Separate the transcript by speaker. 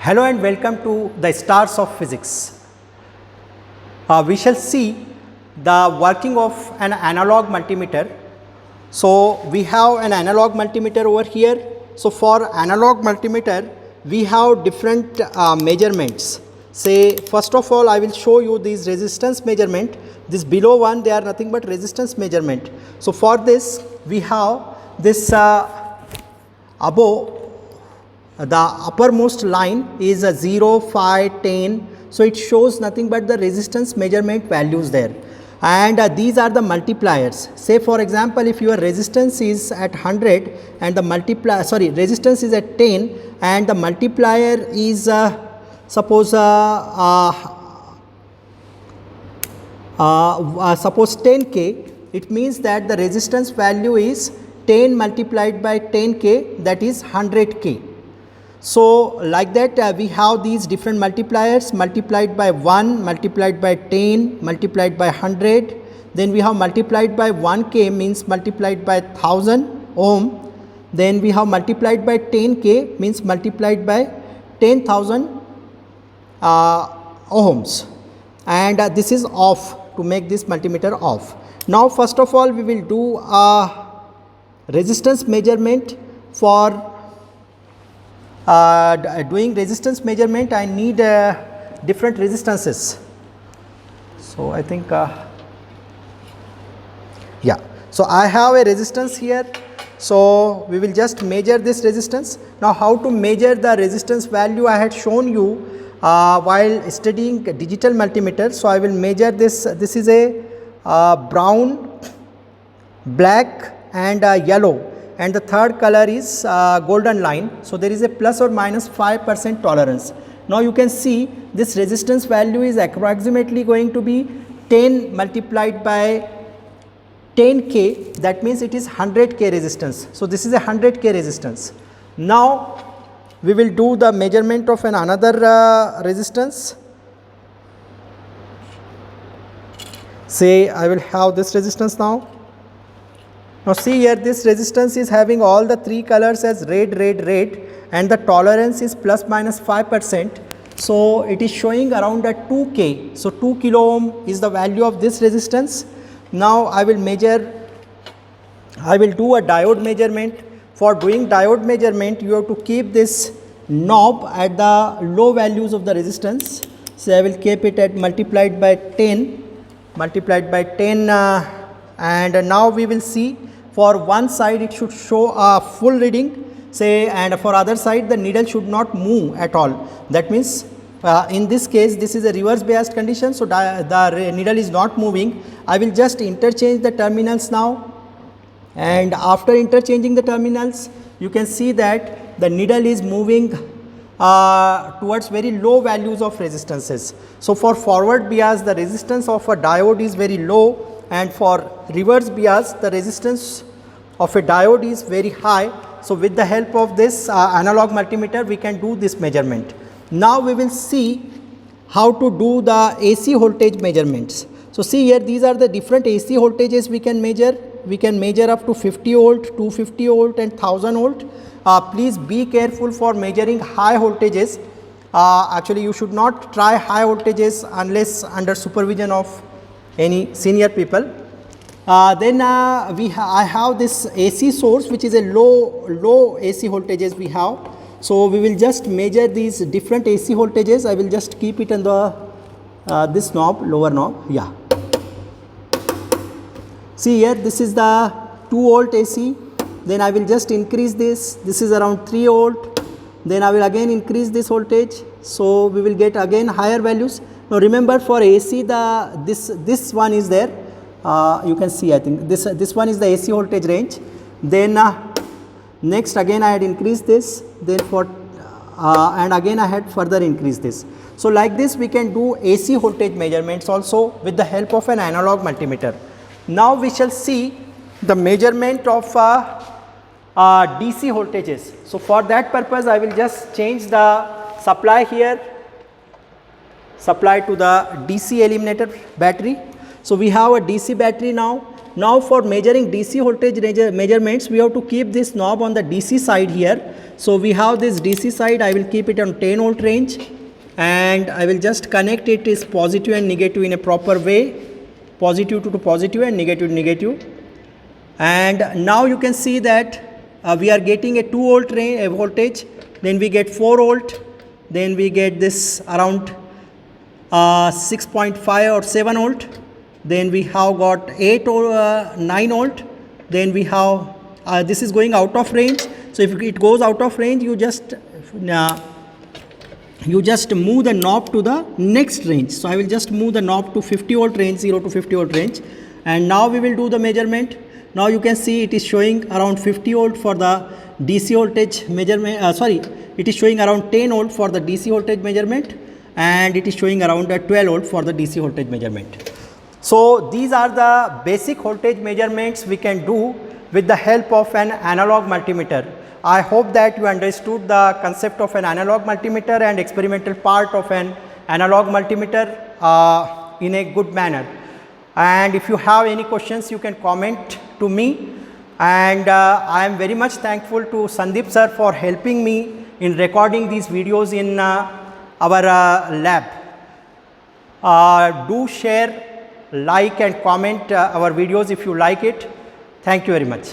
Speaker 1: Hello and welcome to the Stars of Physics. We shall see the working of an analog multimeter. So, we have an analog multimeter over here. So, for analog multimeter, we have different measurements. Say, first of all, I will show you these resistance measurement. This below one, they are nothing but resistance measurement. So, for this, we have this above. The uppermost line is a 0, 5, 10. So, it shows nothing but the resistance measurement values there. And these are the multipliers. Say for example, if your resistance is at 100 and the resistance is at 10 and the multiplier is suppose 10K, it means that the resistance value is 10 multiplied by 10K, that is 100K. So, like that we have these different multipliers multiplied by 1, multiplied by 10, multiplied by 100. Then we have multiplied by 1K means multiplied by 1000 ohm. Then we have multiplied by 10K means multiplied by 10,000 ohms. And this is off, to make this multimeter off. Now, first of all, we will do a resistance measurement. For doing resistance measurement, I need different resistances. So, I think yeah. So, I have a resistance here. So, we will just measure this resistance. Now, how to measure the resistance value I had shown you while studying digital multimeter. So, I will measure this. This is a brown, black and yellow. And the third color is golden line. So, there is a plus or minus 5% tolerance. Now, you can see this resistance value is approximately going to be 10 multiplied by 10K, that means it is 100K resistance. So, this is a 100K resistance. Now, we will do the measurement of another resistance. Say I will have this resistance now. Now, see here, this resistance is having all the three colors as red, red, red, and the tolerance is plus minus 5%. So, it is showing around a 2K. So, 2 kilo ohm is the value of this resistance. Now, I will do a diode measurement. For doing diode measurement, you have to keep this knob at the low values of the resistance. So, I will keep it at multiplied by 10, and now we will see. For one side it should show a full reading, say, and for other side the needle should not move at all. That means in this case this is a reverse biased condition, so the needle is not moving. I will just interchange the terminals now, and after interchanging the terminals you can see that the needle is moving towards very low values of resistances. So, for forward bias the resistance of a diode is very low, and for reverse bias the resistance of a diode is very high. So, with the help of this analog multimeter we can do this measurement. Now, we will see how to do the AC voltage measurements. So, see here, these are the different AC voltages we can measure. We can measure up to 50 volt, 250 volt and 1000 volt. Please be careful for measuring high voltages. Actually, you should not try high voltages unless under supervision of any senior people. I have this AC source, which is a low AC voltages we have. So, we will just measure these different AC voltages. I will just keep it on the this knob, lower knob. Yeah. See here, this is the 2 volt AC. Then I will just increase this. This is around 3 volt. Then I will again increase this voltage. So, we will get again higher values. Now, remember, for AC this one is there. You can see, I think this one is the AC voltage range. Then next again I had increased this. Then and again I had further increased this. So, like this we can do AC voltage measurements also with the help of an analog multimeter. Now, we shall see the measurement of DC voltages. So, for that purpose I will just change the supply here, supply to the DC eliminator battery. So, we have a DC battery now. Now, for measuring DC voltage measurements, we have to keep this knob on the DC side here. So we have this DC side, I will keep it on 10 volt range, and I will just connect it is positive and negative in a proper way, positive to positive and negative to negative. And now you can see that we are getting a 2 volt voltage, then we get 4 volt, then we get this around 6.5 or 7 volt, then we have got 8 or 9 volt, then we have this is going out of range. So if it goes out of range, you just move the knob to the next range. So I will just move the knob to 50 volt range, 0 to 50 volt range, and now we will do the measurement. Now you can see it is showing around 50 volt for the DC voltage measurement, it is showing around 10 volt for the DC voltage measurement, and it is showing around 12 volt for the DC voltage measurement. So these are the basic voltage measurements we can do with the help of an analog multimeter. I hope that you understood the concept of an analog multimeter and experimental part of an analog multimeter in a good manner. And if you have any questions, you can comment to me, and I am very much thankful to Sandeep sir for helping me in recording these videos in our lab. Do share, like and comment our videos if you like it. Thank you very much.